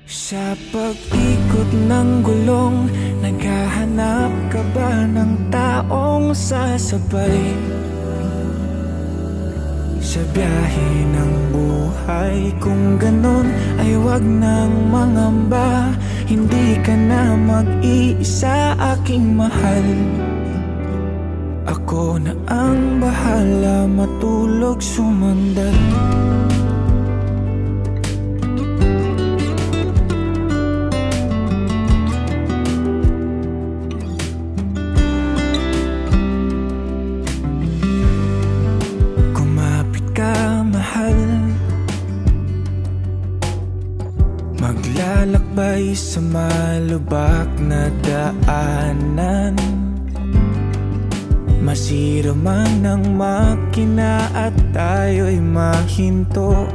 Sa pag-ikot ng gulong, naghahanap ka ba ng taong sasabay? Sa biyahe ng buhay, kung ganon ay wag nang mangamba. Hindi ka na mag-iisa, aking mahal. Ako na ang bahala, matulog sumandal. Maglalakbay sa malubak na daanan, masira man ang makina at tayo'y mahinto.